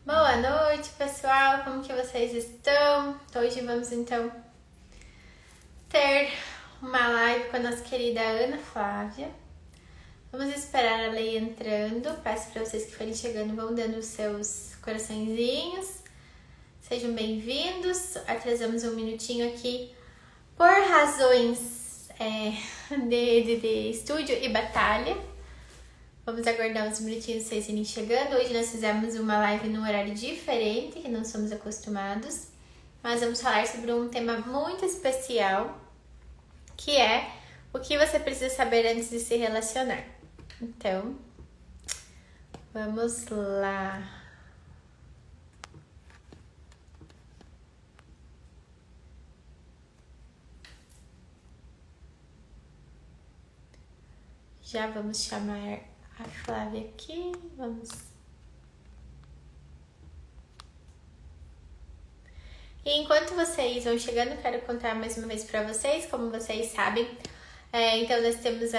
Boa noite, pessoal. Como que vocês estão? Hoje vamos então ter uma live com a nossa querida Ana Flávia. Vamos esperar ela ir entrando. Peço para vocês que forem chegando vão dando os seus coraçõezinhos. Sejam bem-vindos. Atrasamos um minutinho aqui por razões de estúdio e batalha. Vamos aguardar uns minutinhos vocês irem chegando. Hoje nós fizemos uma live num horário diferente, que não somos acostumados. Mas vamos falar sobre um tema muito especial, que é o que você precisa saber antes de se relacionar. Então, vamos lá. Já vamos chamar a Flávia aqui. Vamos. E enquanto vocês vão chegando, quero contar mais uma vez para vocês, como vocês sabem. Então, nós temos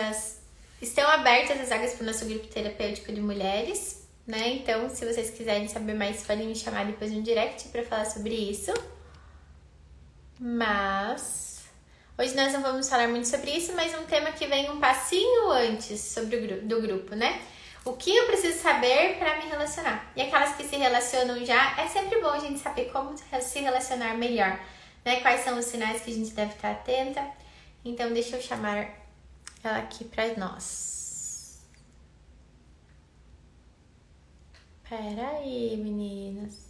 Estão abertas as vagas para o nosso grupo terapêutico de mulheres, né? Então, se vocês quiserem saber mais, podem me chamar depois no direct para falar sobre isso. Mas hoje nós não vamos falar muito sobre isso, mas um tema que vem um passinho antes do grupo, né? O que eu preciso saber para me relacionar? E aquelas que se relacionam já, é sempre bom a gente saber como se relacionar melhor, né? Quais são os sinais que a gente deve estar atenta. Então, deixa eu chamar ela aqui para nós. Pera aí, meninas.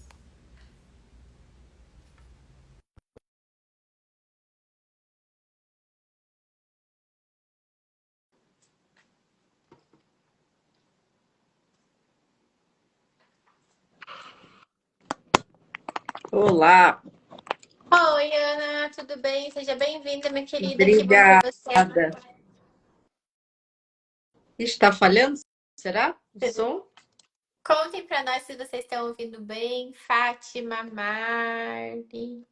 Olá. Oi, Ana, tudo bem? Seja bem-vinda, minha querida. Que bom ter você. Obrigada. Está falhando? Será? O som? Contem para nós se vocês estão ouvindo bem. Fátima, Mari,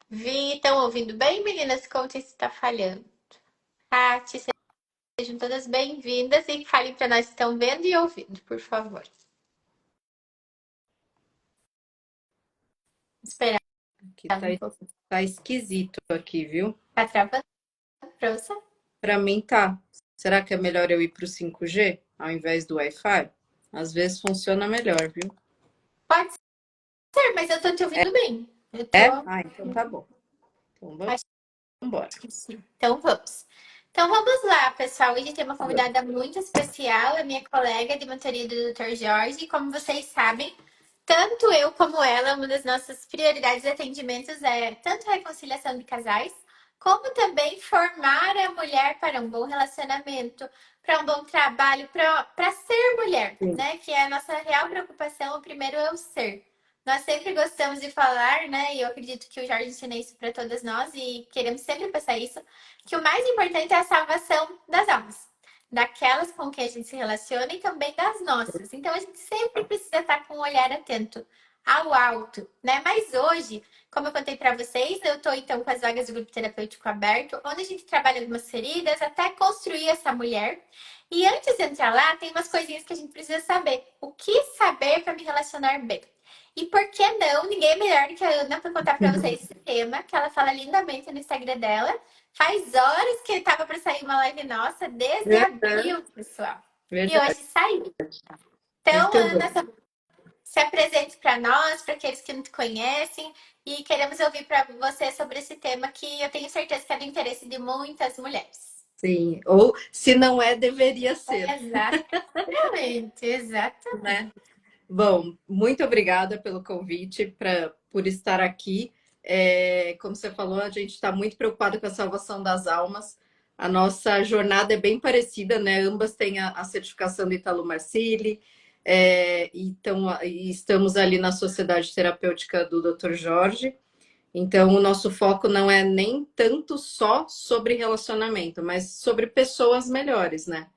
Vi, estão ouvindo bem, meninas? Contem se está falhando. Tati, sejam todas bem-vindas e falem para nós se estão vendo e ouvindo, por favor. Esperar Aqui um pouco. tá esquisito aqui, viu? Tá travando para você? Para mim tá. Será que é melhor eu ir para o 5G ao invés do Wi-Fi? Às vezes funciona melhor, viu? Pode ser, mas eu tô te ouvindo bem. Eu tô. Ah, então tá bom. Então vamos embora. Sim. Então vamos. Então vamos lá, pessoal. Hoje tem uma convidada muito especial, a minha colega de mentoria do Dr. Jorge. E como vocês sabem, tanto eu como ela, uma das nossas prioridades de atendimentos é tanto a reconciliação de casais, como também formar a mulher para um bom relacionamento, para um bom trabalho, para ser mulher, Sim. né? Que é a nossa real preocupação. O primeiro é o ser. Nós sempre gostamos de falar, né? E eu acredito que o Jorge ensina isso para todas nós e queremos sempre passar isso, que o mais importante é a salvação das almas, daquelas com quem a gente se relaciona e também das nossas. Então a gente sempre precisa estar com um olhar atento ao alto, né? Mas hoje, como eu contei para vocês, eu estou então com as vagas do grupo terapêutico aberto, onde a gente trabalha algumas feridas até construir essa mulher. E antes de entrar lá, tem umas coisinhas que a gente precisa saber. O que saber para me relacionar bem? E por que não? Ninguém é melhor do que a Ana para contar para vocês esse tema, que ela fala lindamente no Instagram dela. Faz horas que estava para sair uma live nossa, desde abril, pessoal. E Verdade. hoje saiu. Então, Muito bom. Ana, se apresente para nós, para aqueles que não te conhecem, e queremos ouvir para você sobre esse tema que eu tenho certeza que é do interesse de muitas mulheres. Sim. Ou se não é, deveria ser. Exatamente, exatamente. Né? Bom, muito obrigada pelo convite, por estar aqui. Como você falou, a gente está muito preocupado com a salvação das almas. A nossa jornada é bem parecida, né? Ambas têm a certificação do Italo Marcilli, e estamos ali na Sociedade Terapêutica do Dr. Jorge. Então, o nosso foco não é nem tanto só sobre relacionamento, mas sobre pessoas melhores, né?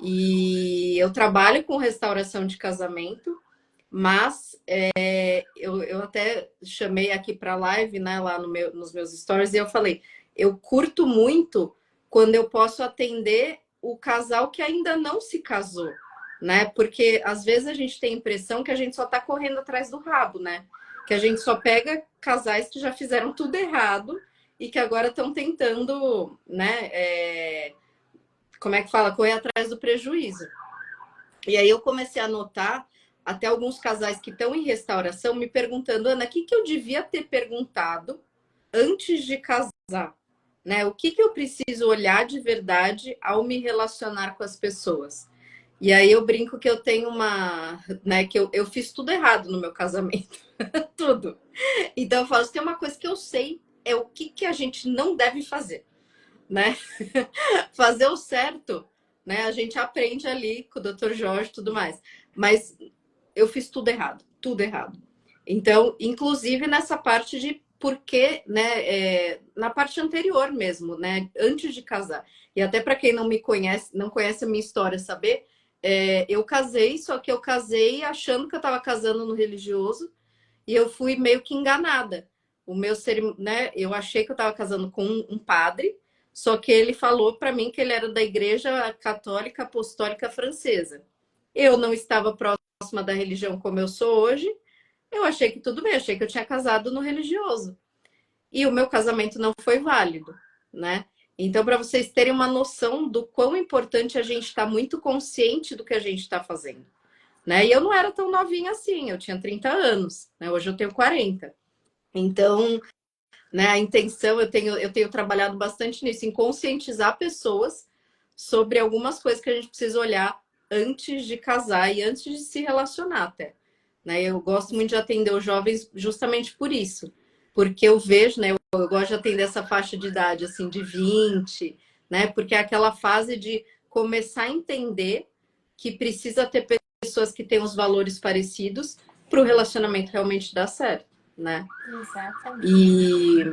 E eu trabalho com restauração de casamento, mas eu até chamei aqui para a live, né, lá nos meus stories, e eu falei, eu curto muito quando eu posso atender o casal que ainda não se casou, né? Porque às vezes a gente tem a impressão que a gente só tá correndo atrás do rabo, né? Que a gente só pega casais que já fizeram tudo errado e que agora estão tentando, né? Como é que fala? Correr atrás do prejuízo. E aí eu comecei a notar até alguns casais que estão em restauração me perguntando, Ana, o que eu devia ter perguntado antes de casar? Né? O que eu preciso olhar de verdade ao me relacionar com as pessoas? E aí eu brinco que eu tenho uma, né, que eu fiz tudo errado no meu casamento, tudo. Então eu falo, se tem uma coisa que eu sei, é o que a gente não deve fazer, né? Fazer o certo, né? A gente aprende ali com o Dr. Jorge e tudo mais. Mas eu fiz tudo errado, tudo errado. Então, inclusive nessa parte de porque, né, na parte anterior mesmo, né, antes de casar. E até para quem não me conhece, não conhece a minha história, saber, eu casei, só que eu casei achando que eu estava casando no religioso e eu fui meio que enganada. O meu né, eu achei que eu estava casando com um padre, só que ele falou para mim que ele era da Igreja Católica Apostólica Francesa. Eu não estava próxima da religião como eu sou hoje. Eu achei que tudo bem, achei que eu tinha casado no religioso. E o meu casamento não foi válido, né? Então, para vocês terem uma noção do quão importante a gente estar muito consciente do que a gente está fazendo, né? E eu não era tão novinha assim, eu tinha 30 anos, né? Hoje eu tenho 40. Então, né, a intenção, eu tenho trabalhado bastante nisso, em conscientizar pessoas sobre algumas coisas que a gente precisa olhar antes de casar e antes de se relacionar até. Né? Eu gosto muito de atender os jovens justamente por isso. Porque eu vejo, né? Eu gosto de atender essa faixa de idade, assim, de 20, né? Porque é aquela fase de começar a entender que precisa ter pessoas que têm os valores parecidos para o relacionamento realmente dar certo, né? Exatamente. E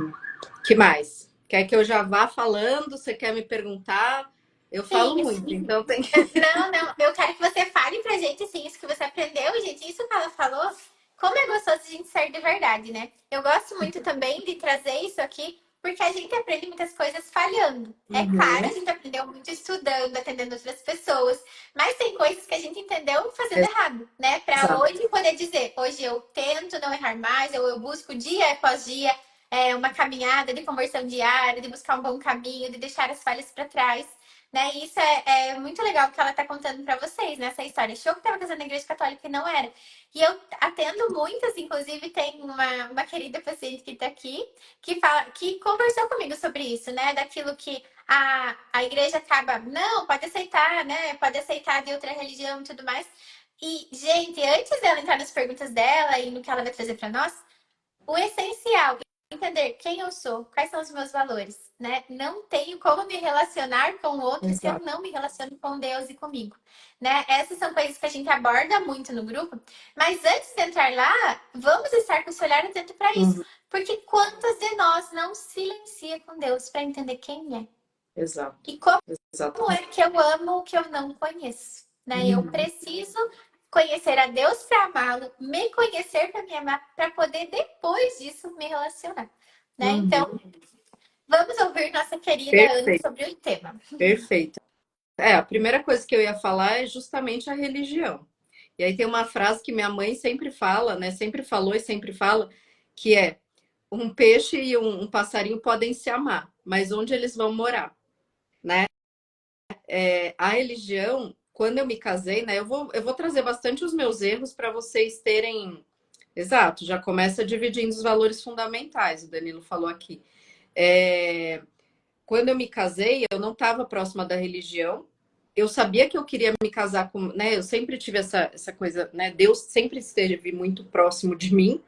que mais? Quer que eu já vá falando? Você quer me perguntar? Eu falo Sim, muito, sim. então tem. Não, não, eu quero que você fale pra gente, assim, isso que você aprendeu, gente, isso que ela falou, como é gostoso a gente ser de verdade, né? Eu gosto muito também de trazer isso aqui, porque a gente aprende muitas coisas falhando. É claro, a Uhum. gente aprendeu muito estudando, atendendo outras pessoas, mas tem coisas que a gente entendeu fazendo errado, né? Pra Exato. hoje poder dizer, hoje eu tento não errar mais, eu busco dia após dia uma caminhada de conversão diária, de buscar um bom caminho, de deixar as falhas para trás. Né? E isso é muito legal que ela está contando para vocês, né? Essa história. Achou que estava casando na igreja católica e não era. E eu atendo muitas, inclusive tem uma querida paciente que está aqui, que fala, que conversou comigo sobre isso, né? Daquilo que a igreja acaba, não, pode aceitar, né? Pode aceitar de outra religião e tudo mais. E, gente, antes dela entrar nas perguntas dela e no que ela vai trazer para nós, o essencial, entender quem eu sou, quais são os meus valores, né? Não tenho como me relacionar com outros se eu Exato. não me relaciono com Deus e comigo, né? Essas são coisas que a gente aborda muito no grupo, mas antes de entrar lá, vamos estar com esse olhar atento para isso, Uhum. porque quantas de nós não silencia com Deus para entender quem é? Exato. E como Exato. como é que eu amo o que eu não conheço? Né? Eu Uhum. preciso conhecer a Deus para amá-lo, me conhecer para me amar, para poder depois disso me relacionar. Né? Então, Uhum. vamos ouvir nossa querida Ana Perfeito, sobre o tema. perfeito. A primeira coisa que eu ia falar é justamente a religião. E aí tem uma frase que minha mãe sempre fala, né? Sempre falou e sempre fala, que é um peixe e um passarinho podem se amar, mas onde eles vão morar, né? A religião, quando eu me casei, né? Eu vou trazer bastante os meus erros para vocês terem. Exato, já começa dividindo os valores fundamentais, o Danilo falou aqui. É, Quando eu me casei, eu não estava próxima da religião. Eu sabia que eu queria me casar com, né? Eu sempre tive essa coisa, né? Deus sempre esteve muito próximo de mim,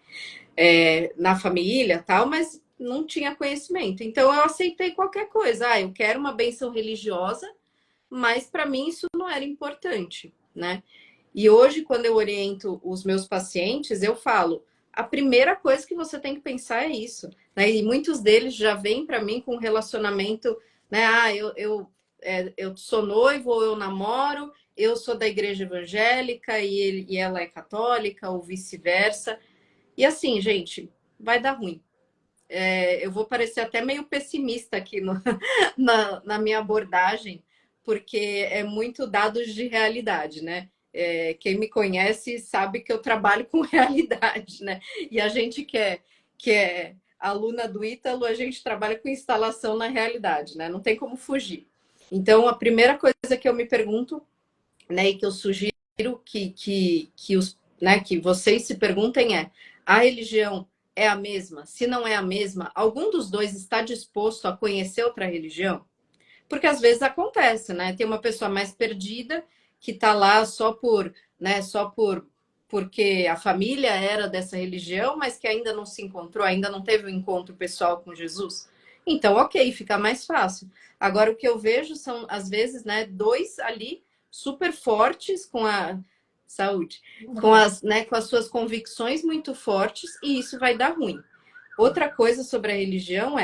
na família, tal, mas não tinha conhecimento. Então eu aceitei qualquer coisa. Eu quero uma benção religiosa, mas para mim isso não era importante, né? E hoje, quando eu oriento os meus pacientes, eu falo: a primeira coisa que você tem que pensar é isso, né? E muitos deles já vêm para mim com um relacionamento, né? Eu sou noivo, ou eu namoro, eu sou da igreja evangélica e ela é católica, ou vice-versa. E assim, gente, vai dar ruim. Eu vou parecer até meio pessimista aqui na minha abordagem, porque é muito dados de realidade, né? quem me conhece sabe que eu trabalho com realidade, né? E a gente que é aluna do Ítalo, a gente trabalha com instalação na realidade, né? Não tem como fugir. Então, a primeira coisa que eu me pergunto, né, e que eu sugiro que vocês se perguntem é: a religião é a mesma? Se não é a mesma, algum dos dois está disposto a conhecer outra religião? Porque às vezes acontece, né? Tem uma pessoa mais perdida que está lá só porque a família era dessa religião, mas que ainda não se encontrou, ainda não teve um encontro pessoal com Jesus. Então, ok, fica mais fácil. Agora, o que eu vejo são, às vezes, né, dois ali super fortes com a saúde, com as suas convicções muito fortes, e isso vai dar ruim. Outra coisa sobre a religião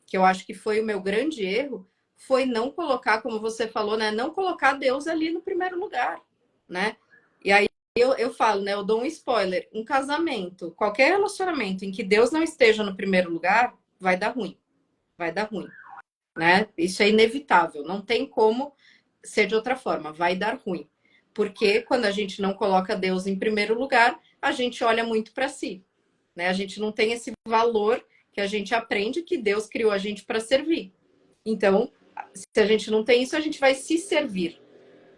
que eu acho que foi o meu grande erro, foi não colocar, como você falou, né? Não colocar Deus ali no primeiro lugar, né? E aí eu falo, né? Eu dou um spoiler. Um casamento, qualquer relacionamento em que Deus não esteja no primeiro lugar, vai dar ruim. Vai dar ruim, né? Isso é inevitável. Não tem como ser de outra forma. Vai dar ruim. Porque quando a gente não coloca Deus em primeiro lugar, a gente olha muito para si, né? A gente não tem esse valor que a gente aprende que Deus criou a gente para servir. Então, se a gente não tem isso, a gente vai se servir.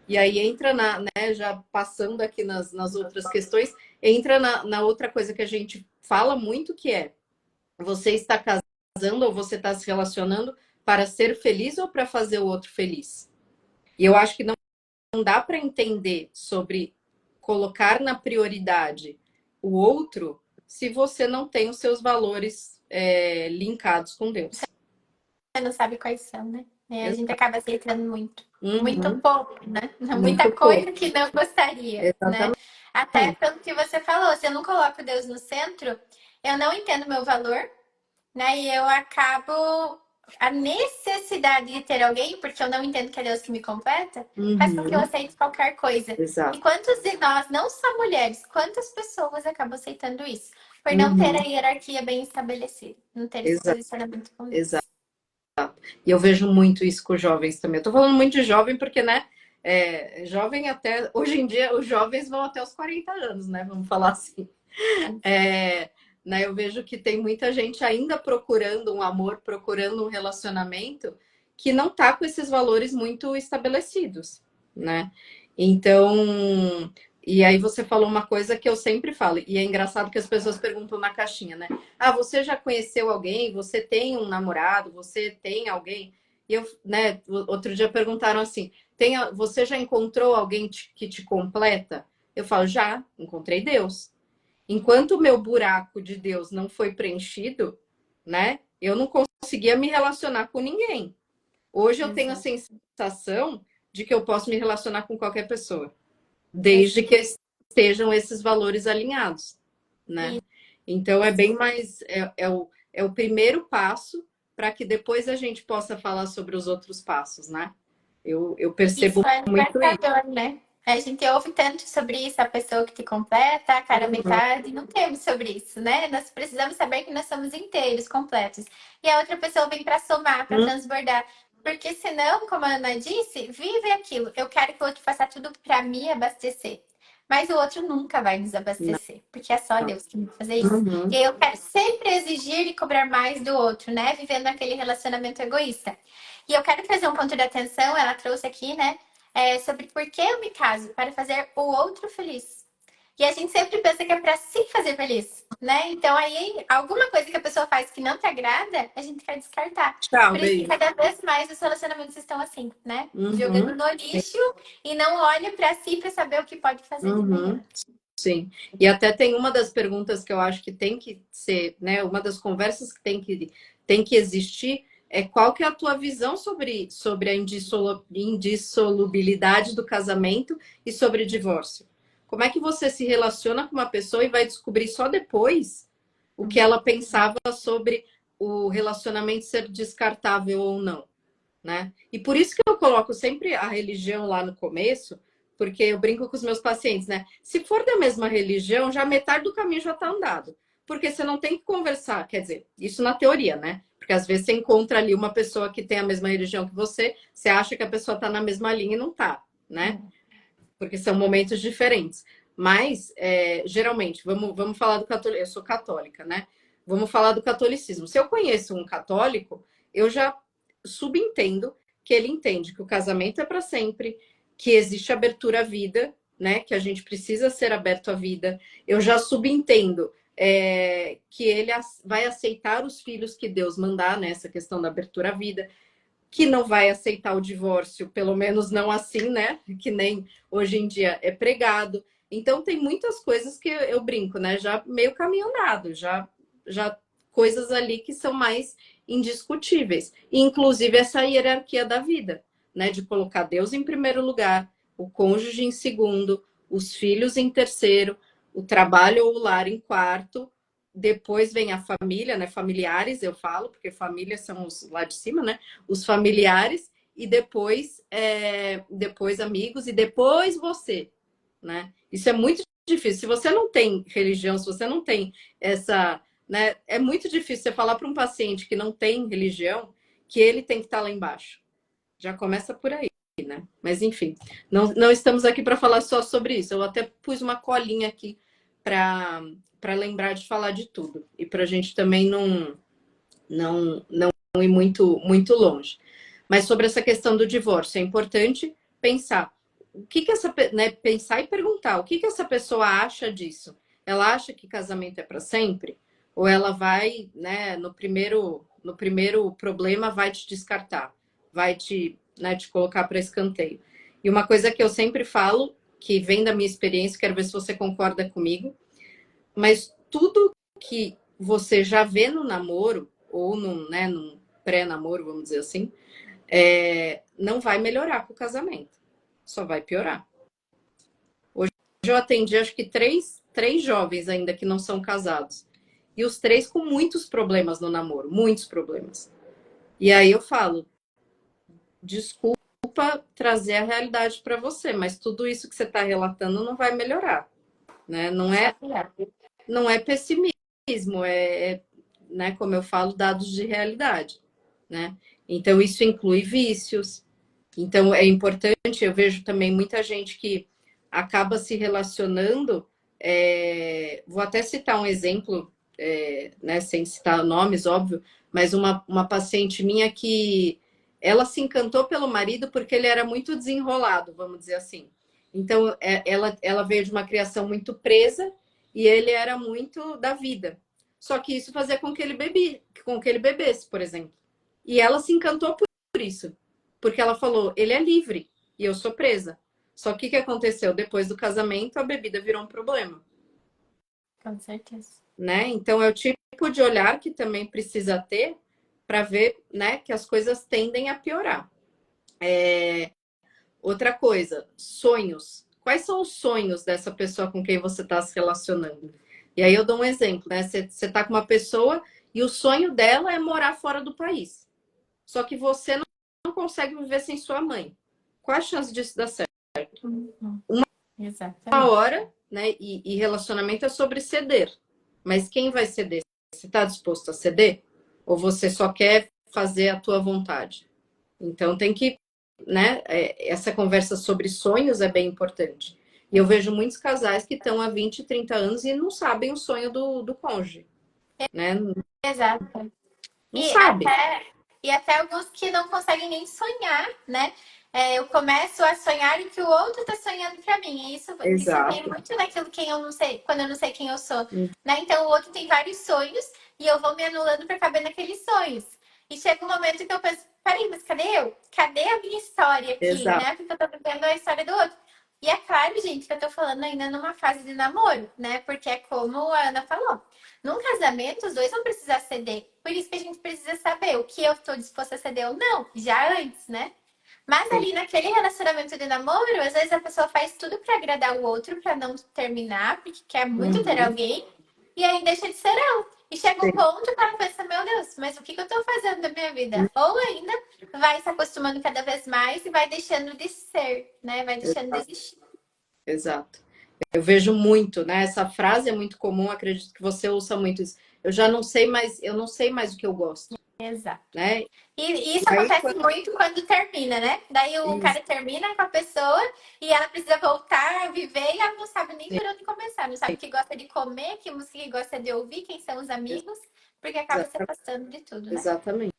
E aí entra né, já passando aqui nas outras questões, entra na outra coisa que a gente fala muito, que é: você está casando ou você está se relacionando para ser feliz ou para fazer o outro feliz? E eu acho que não dá para entender sobre colocar na prioridade o outro se você não tem os seus valores linkados com Deus. Você não sabe quais são, né? A gente acaba aceitando muito. Muito Uhum. pouco, né? Muita Muito coisa pouco. que não gostaria, né? Exatamente. Até pelo que você falou, se eu não coloco Deus no centro, eu não entendo meu valor, né? E eu acabo. A necessidade de ter alguém, porque eu não entendo que é Deus que me completa, faz com que eu Uhum. aceite qualquer coisa. E Exato. quantos de nós, não só mulheres, quantas pessoas acabam aceitando isso? Por não ter a Uhum. hierarquia bem estabelecida, não ter esse Exato. posicionamento com Deus. Exato. E eu vejo muito isso com jovens também. Eu tô falando muito de jovem porque, né, jovem até... Hoje em dia, os jovens vão até os 40 anos, né? Vamos falar assim. É, né, eu vejo que tem muita gente ainda procurando um amor, procurando um relacionamento que não tá com esses valores muito estabelecidos, né? Então, e aí você falou uma coisa que eu sempre falo, e é engraçado que as pessoas perguntam na caixinha, né? Ah, você já conheceu alguém? Você tem um namorado? Você tem alguém? E eu, né, outro dia perguntaram assim: você já encontrou alguém que te completa? Eu falo, já, encontrei Deus. Enquanto o meu buraco de Deus não foi preenchido, né? Eu não conseguia me relacionar com ninguém. Hoje eu tenho a Exato. sensação de que eu posso me relacionar com qualquer pessoa, desde que estejam esses valores alinhados, né? Então é bem mais é o primeiro passo para que depois a gente possa falar sobre os outros passos, né? Eu percebo Isso é muito isso. libertador, né? A gente ouve tanto sobre isso, a pessoa que te completa, a cara metade, não temos sobre isso, né? Nós precisamos saber que nós somos inteiros, completos. E a outra pessoa vem para somar, para transbordar. Porque senão, como a Ana disse, vive aquilo. Eu quero que o outro faça tudo para me abastecer. Mas o outro nunca vai nos Não. abastecer, porque é só Deus que vai fazer isso. E Uhum. aí eu quero sempre exigir e cobrar mais do outro, né? Vivendo aquele relacionamento egoísta. E eu quero trazer um ponto de atenção, ela trouxe aqui, né? Sobre por que eu me caso, para fazer o outro feliz. E a gente sempre pensa que é para se fazer feliz, né? Então aí, alguma coisa que a pessoa faz que não te agrada, a gente quer descartar. Tchau, Por isso que beijo. cada vez mais os relacionamentos estão assim, né? Jogando Uhum. no lixo e não olha para si para saber o que pode fazer de melhor. Uhum. Sim. E até tem uma das perguntas que eu acho que tem que ser, né? Uma das conversas que tem que existir é: qual que é a tua visão sobre a indissolubilidade do casamento e sobre divórcio? Como é que você se relaciona com uma pessoa e vai descobrir só depois o que ela pensava sobre o relacionamento ser descartável ou não, né? E por isso que eu coloco sempre a religião lá no começo, porque eu brinco com os meus pacientes, né? Se for da mesma religião, já metade do caminho já está andado. Porque você não tem que conversar, quer dizer, isso na teoria, né? Porque às vezes você encontra ali uma pessoa que tem a mesma religião que você acha que a pessoa está na mesma linha e não está, né? porque são momentos diferentes. Mas, geralmente, vamos falar do catolicismo. Eu sou católica, né? Vamos falar do catolicismo. Se eu conheço um católico, eu já subentendo que ele entende que o casamento é para sempre, que existe abertura à vida, né? Que a gente precisa ser aberto à vida. Eu já subentendo que ele vai aceitar os filhos que Deus mandar, nessa questão da abertura à vida, que não vai aceitar o divórcio, pelo menos não assim, né? Que nem hoje em dia é pregado. Então tem muitas coisas que eu brinco, né? Já meio caminho andado, já coisas ali que são mais indiscutíveis. Inclusive essa hierarquia da vida, né? De colocar Deus em primeiro lugar, o cônjuge em segundo, os filhos em terceiro, o trabalho ou o lar em quarto. Depois vem a família, né? Familiares, eu falo, porque família são os lá de cima, né? Os familiares, e depois amigos, e depois você, né? Isso é muito difícil. Se você não tem religião, se você não tem essa, né? É muito difícil você falar para um paciente que não tem religião que ele tem que estar lá embaixo. Já começa por aí, né? Mas enfim, não estamos aqui para falar só sobre isso. Eu até pus uma colinha aqui para lembrar de falar de tudo e para a gente também não ir muito longe. Mas sobre essa questão do divórcio, é importante pensar o que essa, né, pensar e perguntar o que essa pessoa acha disso. Ela acha que casamento é para sempre? Ou ela vai, né, no primeiro problema, vai te descartar, vai te colocar para escanteio. E uma coisa que eu sempre falo, que vem da minha experiência, quero ver se você concorda comigo, mas tudo que você já vê no namoro, ou num pré-namoro, vamos dizer assim, não vai melhorar com o casamento. Só vai piorar. Hoje eu atendi, acho que três jovens ainda que não são casados. E os três com muitos problemas no namoro, muitos problemas. E aí eu falo, desculpa trazer a realidade para você, mas tudo isso que você está relatando não vai melhorar, né? Não é pessimismo, né, como eu falo, dados de realidade, né? Então isso inclui vícios. Então é importante, eu vejo também muita gente que acaba se relacionando. Vou até citar um exemplo, né, sem citar nomes, óbvio, mas uma paciente minha que ela se encantou pelo marido porque ele era muito desenrolado, vamos dizer assim. Então ela veio de uma criação muito presa e ele era muito da vida. Só que isso fazia com que ele bebesse, por exemplo. E ela se encantou por isso. Porque ela falou, ele é livre e eu sou presa. Só que o que aconteceu? Depois do casamento, a bebida virou um problema. Com certeza. Né? Então é o tipo de olhar que também precisa ter para ver, né, que as coisas tendem a piorar. Outra coisa, sonhos. Quais são os sonhos dessa pessoa com quem você está se relacionando? E aí eu dou um exemplo, né? Você está com uma pessoa e o sonho dela é morar fora do país. Só que você não consegue viver sem sua mãe. Qual a chance disso dar certo? Uhum. Uma Exatamente. hora, né? E relacionamento é sobre ceder. Mas quem vai ceder? Você está disposto a ceder? Ou você só quer fazer a tua vontade? Então tem que, né? Essa conversa sobre sonhos é bem importante. E eu vejo muitos casais que estão há 20, 30 anos e não sabem o sonho do cônjuge, né? Exato. Não E sabem. até, e até alguns que não conseguem nem sonhar, né? Eu começo a sonhar o que o outro está sonhando para mim. E isso vem Exato. muito daquilo quem eu não sei, quando eu não sei quem eu sou, né? Então o outro tem vários sonhos e eu vou me anulando para caber naqueles sonhos. E chega um momento que eu penso, peraí, mas cadê eu? Cadê a minha história aqui, Exato. né? Porque eu tô vivendo a história do outro. E é claro, gente, que eu tô falando ainda numa fase de namoro, né? Porque é como a Ana falou. Num casamento, os dois vão precisar ceder. Por isso que a gente precisa saber o que eu estou disposta a ceder ou não, já antes, né? Mas Sim. ali naquele relacionamento de namoro, às vezes a pessoa faz tudo para agradar o outro, para não terminar, porque quer muito ter Uhum. alguém, e aí deixa de ser ela. E chega um Sim. ponto que ela pensa, meu Deus, mas o que eu estou fazendo da minha vida? Ou ainda vai se acostumando cada vez mais e vai deixando de ser, né? Vai deixando de Exato. existir. Exato. Eu vejo muito, né? Essa frase é muito comum, acredito que você ouça muito isso. Eu não sei mais o que eu gosto. Exato. né? E isso E aí, acontece muito quando termina, né? Daí o cara termina com a pessoa e ela precisa voltar a viver e ela não sabe nem por onde começar. Não sabe o que gosta de comer, que música que gosta de ouvir, quem são os amigos, porque acaba se afastando de tudo, né? exatamente.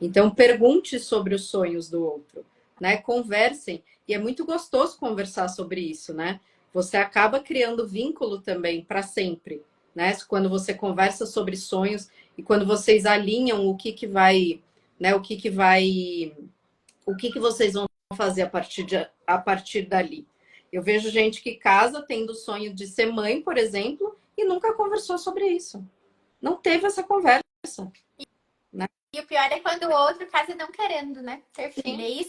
Então, pergunte sobre os sonhos do outro, né? Conversem. E é muito gostoso conversar sobre isso, né? Você acaba criando vínculo também para sempre, né? Quando você conversa sobre sonhos e quando vocês alinham o que vai, né? O que vocês vão fazer a partir dali. Eu vejo gente que casa tendo o sonho de ser mãe, por exemplo, e nunca conversou sobre isso. Não teve essa conversa, né? E o pior é quando o outro casa não querendo, né? Ter filho. Sim. E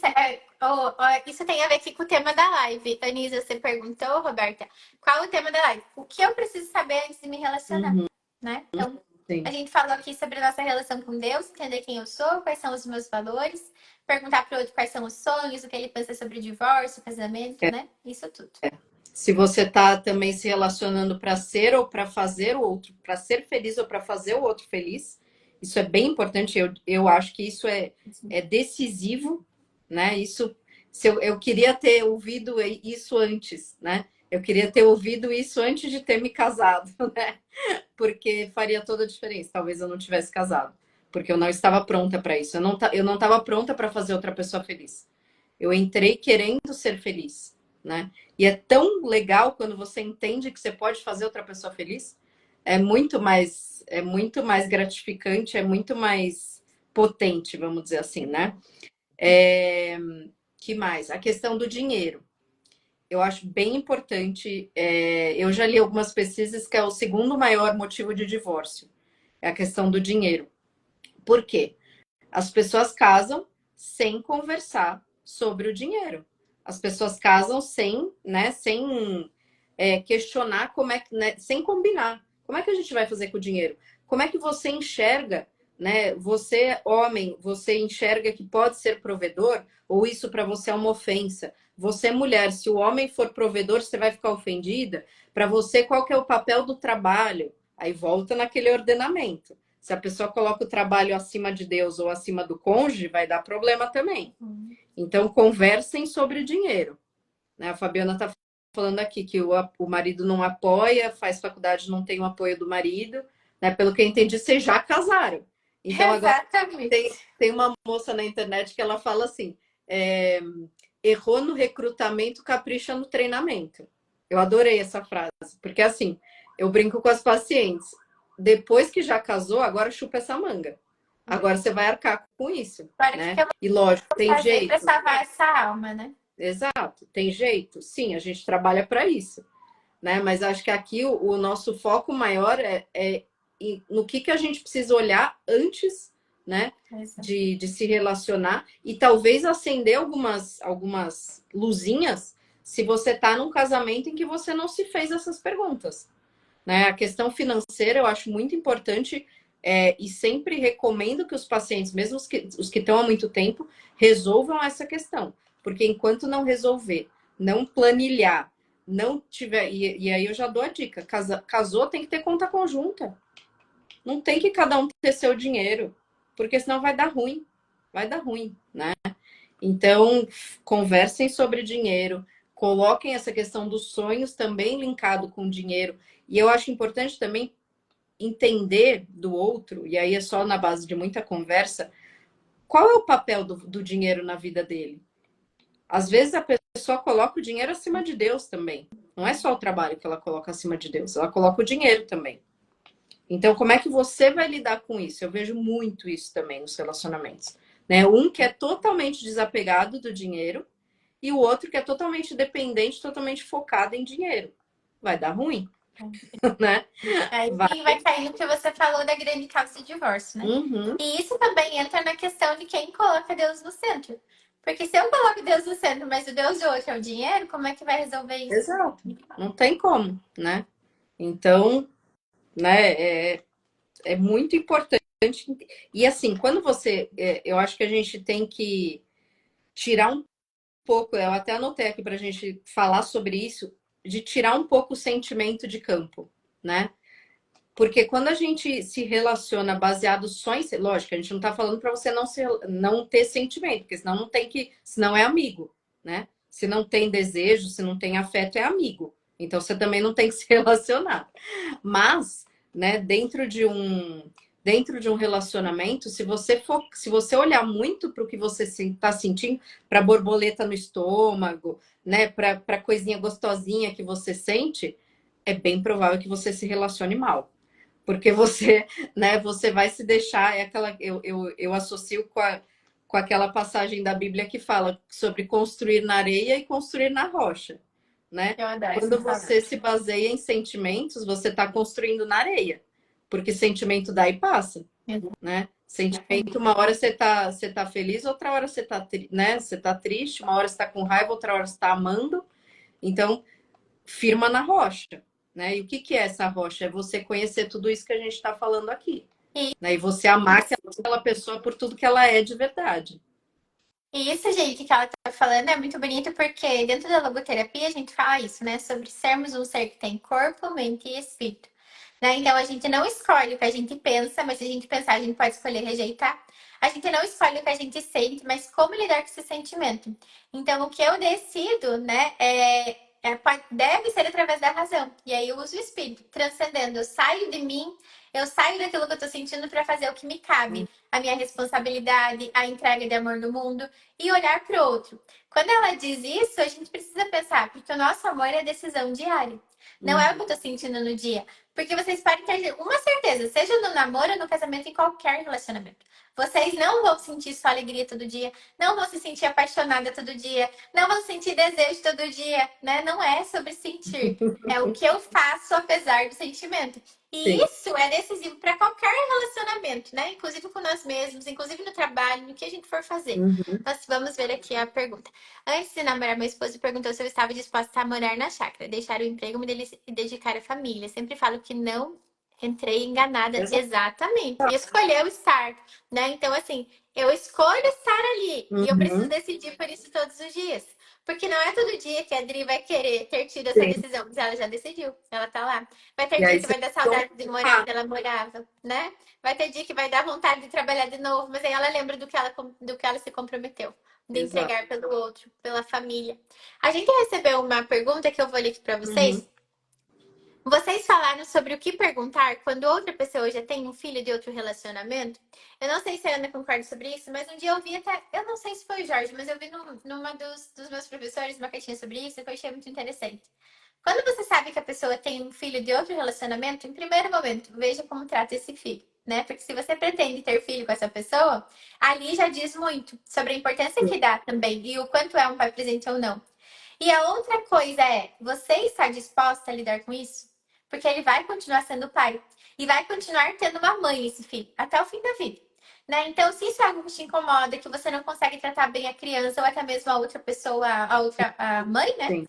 isso tem a ver aqui com o tema da live. Anisa, você perguntou, Roberta, qual o tema da live? O que eu preciso saber antes de me relacionar, Uhum, né? Então, a sim. gente falou aqui sobre a nossa relação com Deus, entender quem eu sou, quais são os meus valores, perguntar para o outro quais são os sonhos, o que ele pensa sobre divórcio, casamento, né? Isso tudo. Se você está também se relacionando para ser ou para fazer o outro, para ser feliz ou para fazer o outro feliz, isso é bem importante. Eu acho que isso é decisivo, né? Isso, se eu queria ter ouvido isso antes, né? Eu queria ter ouvido isso antes de ter me casado, né? Porque faria toda a diferença. Talvez eu não tivesse casado, porque eu não estava pronta para isso. Eu não estava pronta para fazer outra pessoa feliz. Eu entrei querendo ser feliz, né? E é tão legal quando você entende que você pode fazer outra pessoa feliz. É muito mais gratificante, é muito mais potente, vamos dizer assim, né? Que mais? A questão do dinheiro. Eu acho bem importante. Eu já li algumas pesquisas que é o segundo maior motivo de divórcio. É a questão do dinheiro. Por quê? As pessoas casam sem conversar sobre o dinheiro. As pessoas casam sem questionar como é que, né, sem combinar. Como é que a gente vai fazer com o dinheiro? Como é que você enxerga, né? Você, homem, você enxerga que pode ser provedor ou isso para você é uma ofensa? Você, mulher, se o homem for provedor, você vai ficar ofendida? Para você, qual que é o papel do trabalho? Aí volta naquele ordenamento. Se a pessoa coloca o trabalho acima de Deus ou acima do cônjuge, vai dar problema também. Então, conversem sobre dinheiro. Né? A Fabiana está falando aqui que o marido não apoia, faz faculdade, não tem o apoio do marido. Né? Pelo que eu entendi, vocês já casaram. Então, agora Exatamente. tem uma moça na internet que ela fala assim: errou no recrutamento, capricha no treinamento. Eu adorei essa frase, porque assim, eu brinco com as pacientes. Depois que já casou, agora chupa essa manga. Agora você vai arcar com isso, Agora, o que né? eu E lógico, vou tem fazer para jeito. salvar essa alma, né? Exato, tem jeito. Sim, a gente trabalha para isso, né? Mas acho que aqui o nosso foco maior é no que a gente precisa olhar antes, né? De se relacionar e talvez acender algumas luzinhas se você está num casamento em que você não se fez essas perguntas, né? A questão financeira eu acho muito importante e sempre recomendo que os pacientes, mesmo os que estão há muito tempo, resolvam essa questão. Porque enquanto não resolver, não planilhar, não tiver. E aí eu já dou a dica: casou, tem que ter conta conjunta. Não tem que cada um ter seu dinheiro, porque senão vai dar ruim. Vai dar ruim, né? Então, conversem sobre dinheiro, coloquem essa questão dos sonhos também linkado com dinheiro. E eu acho importante também entender do outro, e aí é só na base de muita conversa, qual é o papel do dinheiro na vida dele. Às vezes a pessoa coloca o dinheiro acima de Deus também. Não é só o trabalho que ela coloca acima de Deus, ela coloca o dinheiro também. Então, como é que você vai lidar com isso? Eu vejo muito isso também nos relacionamentos. Né? Um que é totalmente desapegado do dinheiro e o outro que é totalmente dependente, totalmente focado em dinheiro. Vai dar ruim, né? Aí vai cair no que você falou da grande causa de divórcio, né? Uhum. E isso também entra na questão de quem coloca Deus no centro. Porque se eu coloco Deus no centro, mas o Deus do outro é o dinheiro, como é que vai resolver isso? Exato. Não tem como, né? Então, né, é muito importante. E assim, quando você. Eu acho que a gente tem que tirar um pouco, eu até anotei aqui para a gente falar sobre isso, de tirar um pouco o sentimento de campo, né? Porque quando a gente se relaciona baseado só em. Lógico, a gente não tá falando para você não ter sentimento, porque senão não tem que. Senão é amigo, né? Se não tem desejo, se não tem afeto, é amigo. Então você também não tem que se relacionar. Mas, né, dentro de um relacionamento, se você olhar muito para o que você está sentindo, para borboleta no estômago, né, para coisinha gostosinha que você sente, é bem provável que você se relacione mal. Porque você, né, você vai se deixar, é aquela, eu associo com aquela passagem da Bíblia que fala sobre construir na areia e construir na rocha, né? Eu adoro essa Quando palavra. você se baseia em sentimentos, você está construindo na areia, porque sentimento dá e passa, né? Sentimento, uma hora você tá feliz, outra hora você tá, né? Você tá triste, uma hora você tá com raiva, outra hora você tá amando. Então, firma na rocha, né? E o que que é essa rocha? É você conhecer tudo isso que a gente está falando aqui, né? E você amar aquela pessoa por tudo que ela é de verdade. E isso, gente, que ela tá falando é muito bonito porque dentro da logoterapia a gente fala isso, né? Sobre sermos um ser que tem corpo, mente e espírito. Né? Então a gente não escolhe o que a gente pensa, mas se a gente pensar, a gente pode escolher rejeitar. A gente não escolhe o que a gente sente, mas como lidar com esse sentimento. Então o que eu decido, né, deve ser através da razão. E aí eu uso o espírito, transcendendo. Eu saio de mim, eu saio daquilo que eu tô sentindo para fazer o que me cabe. A minha responsabilidade, a entrega de amor no mundo e olhar para o outro. Quando ela diz isso, a gente precisa pensar, porque o nosso amor é decisão diária. Não é o que eu tô sentindo no dia. Porque vocês podem ter uma certeza, seja no namoro, no casamento, em qualquer relacionamento. Vocês não vão sentir só alegria todo dia, não vão se sentir apaixonada todo dia, não vão sentir desejo todo dia, né? Não é sobre sentir, é o que eu faço apesar do sentimento. E Sim. isso é decisivo para qualquer relacionamento, né? Inclusive com nós mesmos, inclusive no trabalho, no que a gente for fazer. Uhum. Mas vamos ver aqui a pergunta. Antes de namorar, meu esposo perguntou se eu estava disposta a morar na chácara, deixar o emprego e me dedicar à família. Sempre falo que não, entrei enganada. Exato. Exatamente. Escolheu estar, né? Então, assim, eu escolho estar ali e eu preciso Uhum. decidir por isso todos os dias. Porque não é todo dia que a Adri vai querer ter tido essa Sim. decisão, mas ela já decidiu, ela tá lá. Vai ter E dia aí que você vai dar tem que saudade de morar honrar. onde ela morava, né? Vai ter dia que vai dar vontade de trabalhar de novo, mas aí ela lembra do que ela se comprometeu, de Exato. entregar pelo outro, pela família. A gente recebeu uma pergunta que eu vou ler aqui para Uhum. vocês. Vocês falaram sobre o que perguntar quando outra pessoa já tem um filho de outro relacionamento. Eu não sei se a Ana concorda sobre isso, mas um dia eu vi até. Eu não sei se foi o Jorge, mas eu vi numa dos meus professores uma caixinha sobre isso que eu achei muito interessante. Quando você sabe que a pessoa tem um filho de outro relacionamento, em primeiro momento, veja como trata esse filho, né? Porque se você pretende ter filho com essa pessoa, ali já diz muito sobre a importância que dá também e o quanto é um pai presente ou não. E a outra coisa é, você está disposta a lidar com isso? Porque ele vai continuar sendo pai e vai continuar tendo uma mãe esse filho até o fim da vida. Né? Então, se isso é algo que te incomoda, que você não consegue tratar bem a criança ou até mesmo a outra pessoa, a mãe, né? Sim.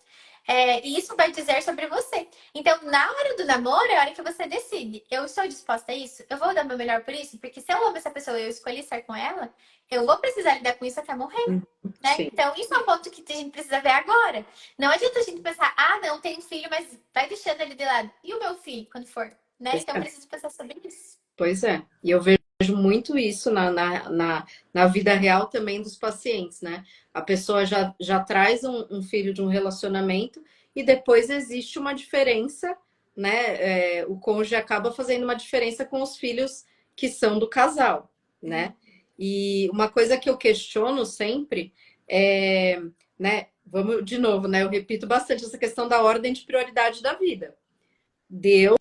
E isso vai dizer sobre você. Então, na hora do namoro, é a hora que você decide. Eu estou disposta a isso? Eu vou dar meu melhor por isso? Porque se eu amo essa pessoa e eu escolhi estar com ela, eu vou precisar lidar com isso até morrer. Uhum. Né? Sim. Então, isso é um ponto que a gente precisa ver agora. Não adianta a gente pensar, ah, não, tenho filho, mas vai deixando ele de lado. E o meu filho, quando for? Né? Pois Então, é. preciso pensar sobre isso. Pois é. E eu vejo muito isso na vida real também dos pacientes, né? A pessoa já traz um filho de um relacionamento e depois existe uma diferença, né? O cônjuge acaba fazendo uma diferença com os filhos que são do casal, né? E uma coisa que eu questiono sempre é, né? Vamos de novo, né? Eu repito bastante essa questão da ordem de prioridade da vida. Deus,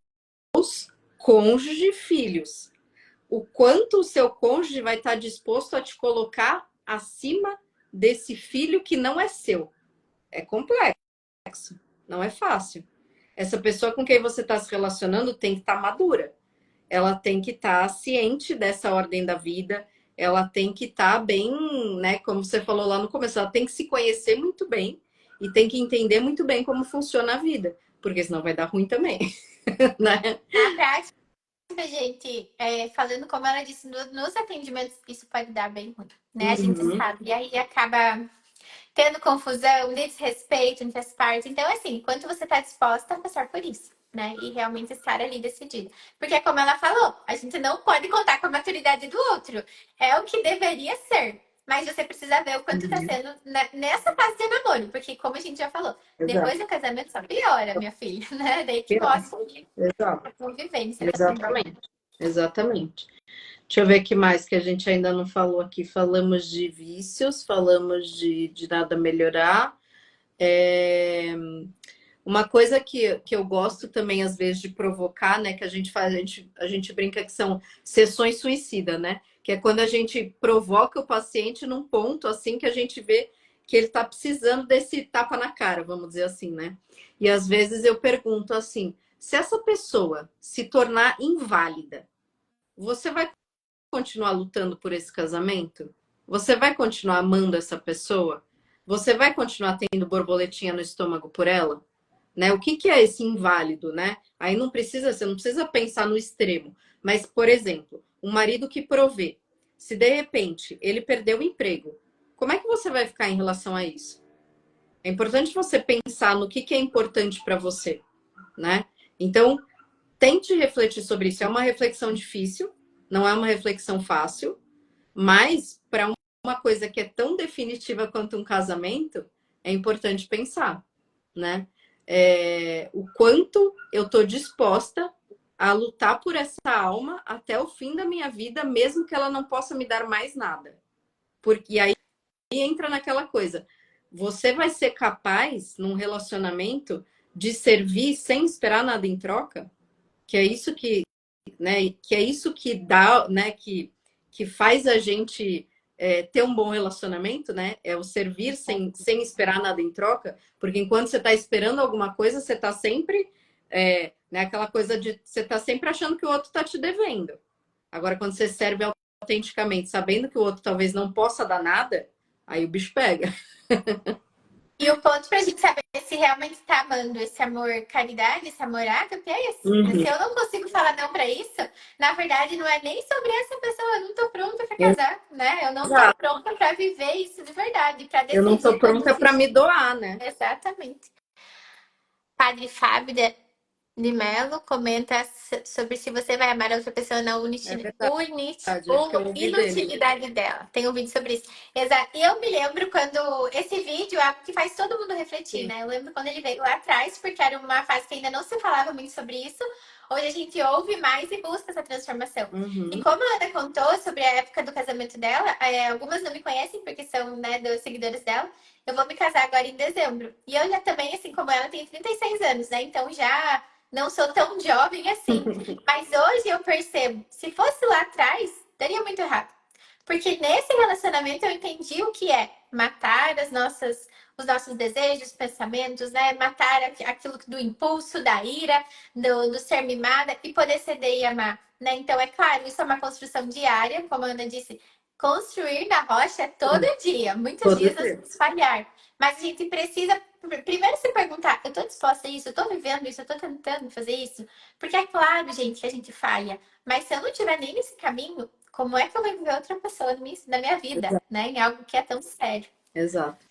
cônjuge, filhos, o quanto o seu cônjuge vai estar disposto a te colocar acima desse filho que não é seu. É complexo, não é fácil. Essa pessoa com quem você está se relacionando tem que estar madura. Ela tem que estar ciente dessa ordem da vida. Ela tem que estar bem, né? Como você falou lá no começo, ela tem que se conhecer muito bem e tem que entender muito bem como funciona a vida, porque senão vai dar ruim também, né? Na prática, gente, falando como ela disse, nos atendimentos, isso pode dar bem ruim. Né? A gente Uhum. sabe. E aí acaba tendo confusão, desrespeito entre as partes. Então, assim, enquanto você está disposta a passar por isso. né? E realmente estar ali decidido. Porque, como ela falou, a gente não pode contar com a maturidade do outro. É o que deveria ser. Mas você precisa ver o quanto tá Uhum. sendo nessa fase de namoro. Porque, como a gente já falou, depois Exato. do casamento só piora, minha filha, né? Daí que Pior. mostra Exato. a convivência também. Exatamente. Exatamente. Deixa eu ver o que mais que a gente ainda não falou aqui. Falamos de vícios, falamos de nada melhorar. Uma coisa que eu gosto também, às vezes, de provocar, né? Que a gente faz, a gente brinca que são sessões suicida, né? Que é quando a gente provoca o paciente num ponto assim que a gente vê que ele está precisando desse tapa na cara, vamos dizer assim, né? E às vezes eu pergunto assim: se essa pessoa se tornar inválida, você vai continuar lutando por esse casamento? Você vai continuar amando essa pessoa? Você vai continuar tendo borboletinha no estômago por ela? Né? O que é esse inválido, né? Aí não precisa, você não precisa pensar no extremo. Mas, por exemplo, um marido que provê, se de repente ele perdeu o emprego, como é que você vai ficar em relação a isso? É importante você pensar no que é importante para você, né? Então, tente refletir sobre isso. É uma reflexão difícil, não é uma reflexão fácil, mas para uma coisa que é tão definitiva quanto um casamento, é importante pensar, né? O quanto eu estou disposta a lutar por essa alma até o fim da minha vida, mesmo que ela não possa me dar mais nada. Porque aí entra naquela coisa. Você vai ser capaz, num relacionamento, de servir sem esperar nada em troca? Que é isso que, né? Que é isso que dá, né? Que faz a gente ter um bom relacionamento, né? É o servir sem esperar nada em troca, porque enquanto você está esperando alguma coisa, você está sempre, né? Aquela coisa de você está sempre achando que o outro está te devendo. Agora, quando você serve autenticamente, sabendo que o outro talvez não possa dar nada, aí o bicho pega. E o ponto pra gente saber se realmente tá amando esse amor caridade, esse amor ágape, é esse. Uhum. Se eu não consigo falar não pra isso, na verdade não é nem sobre essa pessoa. Eu não tô pronta pra casar, né? Eu não tô Exato. pronta pra viver isso de verdade, pra Eu não estou decidir todos pronta para esses. me doar, né? Exatamente. Padre Fábio de Mello comenta sobre se você vai amar a outra pessoa na É verdade. Acho que eu ouvi dele. inutilidade dela. Tem um vídeo sobre isso. Exato. E eu me lembro quando esse vídeo é algo que faz todo mundo refletir, Sim. né? Eu lembro quando ele veio lá atrás, porque era uma fase que ainda não se falava muito sobre isso. Hoje a gente ouve mais e busca essa transformação. E Uhum. como a Ana contou sobre a época do casamento dela, algumas não me conhecem porque são, né, dos seguidores dela. Eu vou me casar agora em dezembro. E eu já também, assim como ela, tenho 36 anos, né? Então já não sou tão jovem assim. Mas hoje eu percebo, se fosse lá atrás, daria muito errado. Porque nesse relacionamento eu entendi o que é matar os nossos desejos, pensamentos, né? Matar aquilo do impulso, da ira, do ser mimada e poder ceder e amar. Né? Então, é claro, isso é uma construção diária, como a Ana disse, construir na rocha é todo dia. Muitos Todo dias nós dia. vamos falhar. Mas a gente precisa primeiro se perguntar, eu tô disposta a isso, eu tô vivendo isso, eu tô tentando fazer isso. Porque é claro, gente, que a gente falha. Mas se eu não estiver nem nesse caminho, como é que eu vou viver outra pessoa na minha vida, Exato. né? Em algo que é tão sério. Exato.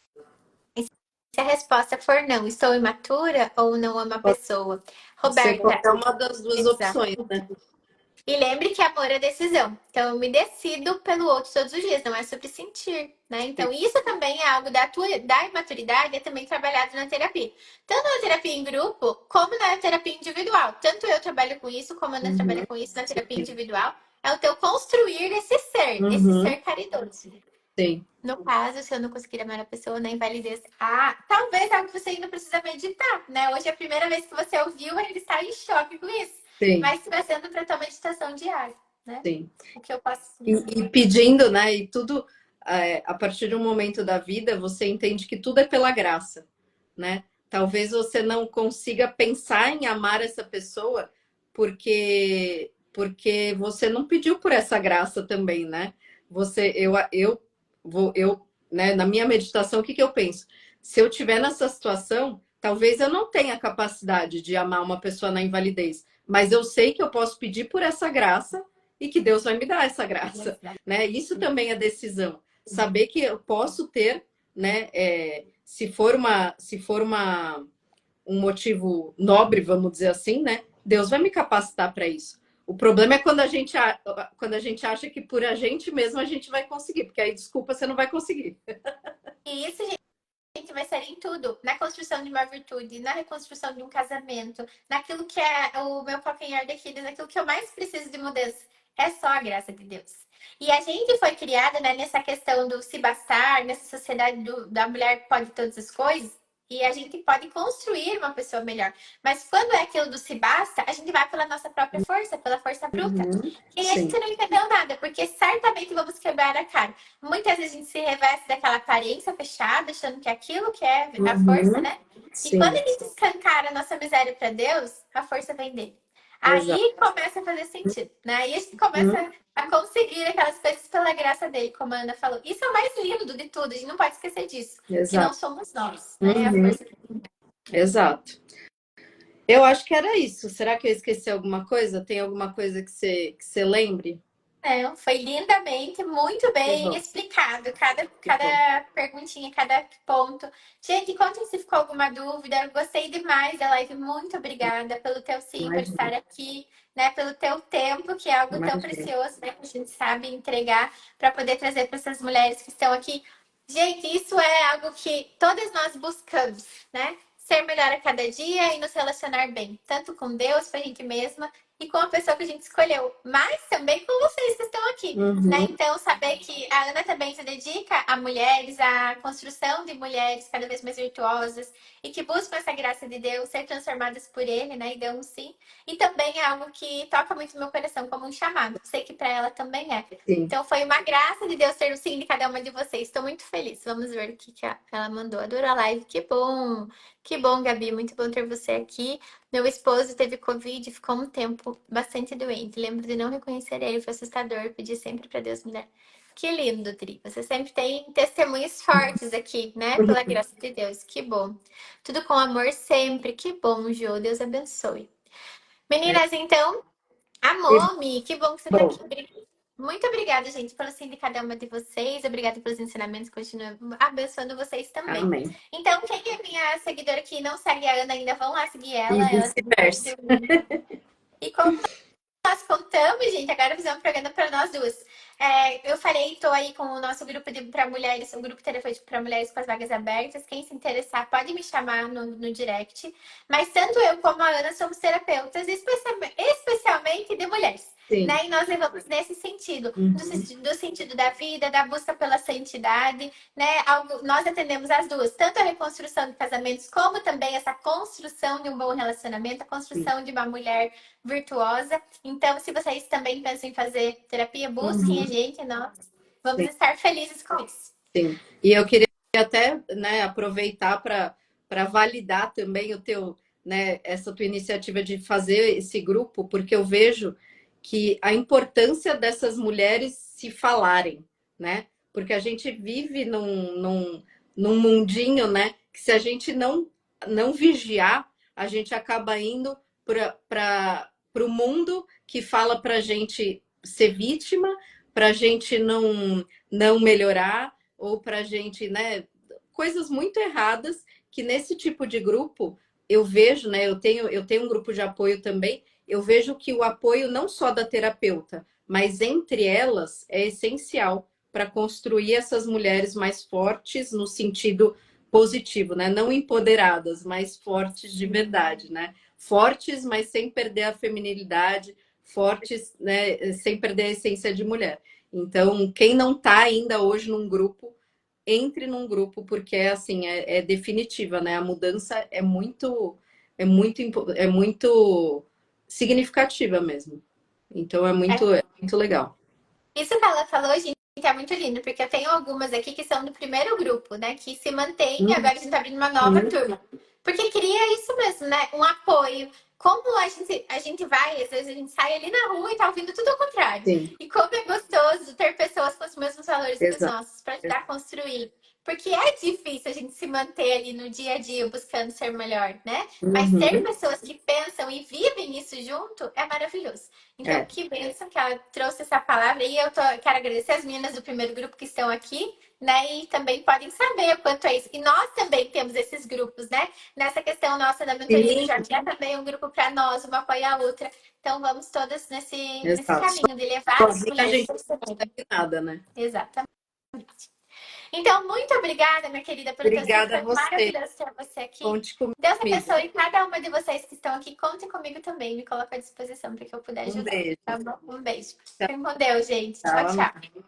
Se a resposta for não, estou imatura ou não amo a Pode pessoa. ser Roberta, qualquer uma das duas exato. opções, né? E lembre que amor é decisão. Então, eu me decido pelo outro todos os dias, não é sobre sentir, né? Sim. Então, isso também é algo da imaturidade, é também trabalhado na terapia. Tanto na terapia em grupo, como na terapia individual. Tanto eu trabalho com isso, como a Ana trabalha Uhum. com isso na terapia individual. É o teu construir esse Uhum. ser caridoso. Sim. No caso, se eu não conseguir amar a pessoa na invalidez, talvez é algo que você ainda precisa meditar, né? Hoje é a primeira vez que você ouviu, ele está em choque com isso. Sim. Mas trazendo para tua meditação diária, né? Sim. O que eu posso. E pedindo, né? E tudo, a partir de um momento da vida, você entende que tudo é pela graça, né? Talvez você não consiga pensar em amar essa pessoa porque você não pediu por essa graça também, né? Né? Na minha meditação, o que eu penso? Se eu tiver nessa situação, talvez eu não tenha capacidade de amar uma pessoa na invalidez, mas eu sei que eu posso pedir por essa graça e que Deus vai me dar essa graça, né? Isso também é decisão. Saber que eu posso ter, né? Se for uma um motivo nobre, vamos dizer assim, né? Deus vai me capacitar para isso. O problema é quando a gente acha que por a gente mesmo a gente vai conseguir, porque aí, desculpa, você não vai conseguir. E isso, gente, vai ser em tudo. Na construção de uma virtude, na reconstrução de um casamento, naquilo que é o meu calcanhar daquilo, naquilo que eu mais preciso de mudança. É só a graça de Deus. E a gente foi criada, né, nessa questão do se bastar, nessa sociedade da mulher que pode todas as coisas. E a gente pode construir uma pessoa melhor. Mas quando é aquilo do se basta, a gente vai pela nossa própria força, pela força bruta. Uhum, E aí a gente sim. não entendeu nada, porque certamente vamos quebrar a cara. Muitas vezes a gente se reveste daquela aparência fechada, achando que é aquilo que é a força, Uhum, né? E quando sim, a gente escancara a nossa miséria para Deus, a força vem dele. exato. Aí começa a fazer sentido, né? Aí a gente começa Uhum, a conseguir aquelas coisas pela graça dele, como a Ana falou. Isso é o mais lindo de tudo, a gente não pode esquecer disso, que não exato. somos nós, né? É a Uhum, força. exato. Eu acho que era isso. Será que eu esqueci alguma coisa? Tem alguma coisa que você lembre? Não, foi lindamente, muito Que bem bom, explicado, que bom. cada perguntinha, cada ponto. Gente, contem se ficou alguma dúvida. Eu gostei demais da live. Muito obrigada pelo teu sim, por Imagina, estar aqui, né? Pelo teu tempo, que é algo tão imagina. precioso, né? Que a gente sabe entregar para poder trazer para essas mulheres que estão aqui. Gente, isso é algo que todas nós buscamos, né? Ser melhor a cada dia e nos relacionar bem, tanto com Deus, com a gente mesma e com a pessoa que a gente escolheu, mas também com vocês que estão aqui, né? Uhum, Então, saber que a Ana também se dedica a mulheres, à construção de mulheres cada vez mais virtuosas e que buscam essa graça de Deus, ser transformadas por Ele, né? E deu um sim. E também é algo que toca muito meu coração como um chamado. Sei que para ela também é. sim. Então, foi uma graça de Deus ter o sim de cada uma de vocês. Estou muito feliz. Vamos ver o que ela mandou. Adoro a live. Que bom! Que bom, Gabi. Muito bom ter você aqui. Meu esposo teve Covid e ficou um tempo bastante doente. Lembro de não reconhecer ele, foi assustador. Pedi sempre para Deus me dar. Que lindo, Tri. Você sempre tem testemunhos fortes aqui, né? Pela graça de Deus. Que bom. Tudo com amor sempre. Que bom, Jô. Deus abençoe. É, Meninas, então, que amor, Mi. Que bom que você está bom. aqui. Muito obrigada, gente, pelo sim de cada uma de vocês. Obrigada pelos ensinamentos. Continuo abençoando vocês também. Amém. Então, quem é minha seguidora que não segue a Ana ainda, vão lá seguir E ela. Ela vice-versa. e como nós contamos, gente, agora fazer um programa para nós duas. Eu falei, estou aí com o nosso grupo para mulheres, um grupo terapêutico para mulheres com as vagas abertas. Quem se interessar pode me chamar no direct. Mas tanto eu como a Ana somos terapeutas, especialmente de mulheres. Sim. Né? E nós levamos nesse sentido, Uhum, do sentido da vida, da busca pela santidade, né? Nós atendemos as duas, tanto a reconstrução de casamentos, como também essa construção de um bom relacionamento, a sim. construção de uma mulher virtuosa. Então, se vocês também pensam em fazer terapia, busquem a Uhum, gente, nós vamos sim, estar felizes com isso. sim. E eu queria até, né, aproveitar para validar também o teu, né, essa tua iniciativa de fazer esse grupo, porque eu vejo que a importância dessas mulheres se falarem, né? Porque a gente vive num mundinho, né, que se a gente não vigiar, a gente acaba indo para o mundo que fala para a gente ser vítima, para a gente não melhorar, ou para a gente, né, coisas muito erradas que nesse tipo de grupo eu vejo, né, eu tenho um grupo de apoio também, eu vejo que o apoio não só da terapeuta, mas entre elas é essencial para construir essas mulheres mais fortes no sentido positivo, né? Não empoderadas, mas fortes de verdade, né? Fortes, mas sem perder a feminilidade, fortes, né, sem perder a essência de mulher. Então, quem não está ainda hoje num grupo, entre num grupo, porque assim, é definitiva, né? A mudança é muito significativa mesmo. Então é muito legal. Isso que ela falou, gente, é muito lindo, porque eu tenho algumas aqui que são do primeiro grupo, né? Que se mantém, e Uhum, agora a gente tá abrindo uma nova turma. Porque cria isso mesmo, né? Um apoio. Como a gente vai, às vezes a gente sai ali na rua e tá ouvindo tudo ao contrário. sim, E como é gostoso ter pessoas com os mesmos valores que os exato. nossos para ajudar a construir. Porque é difícil a gente se manter ali no dia a dia buscando ser melhor, né? Mas ter Uhum. pessoas que pensam e vivem isso junto é maravilhoso. Então, É. que bênção que ela trouxe essa palavra. E quero agradecer as meninas do primeiro grupo que estão aqui, né? E também podem saber o quanto é isso. E nós também temos esses grupos, né? Nessa questão nossa da mentoria do Sim, Jorge, é também um grupo para nós, uma apoia a outra. Então, vamos todas nesse exato. caminho de levar as Sozinha a mulheres gente para não o consegue nada, né? Exatamente. Então, muito obrigada, minha querida, pelo teu tempo. Obrigada a Foi você. maravilhoso ter você aqui. Conte Deus comigo. abençoe cada uma de vocês que estão aqui. Conte comigo também. Me coloque à disposição para que eu puder Um ajudar. beijo. Tá bom? Um beijo. Fiquem com Deus, gente. Tchau, Tchau, tchau.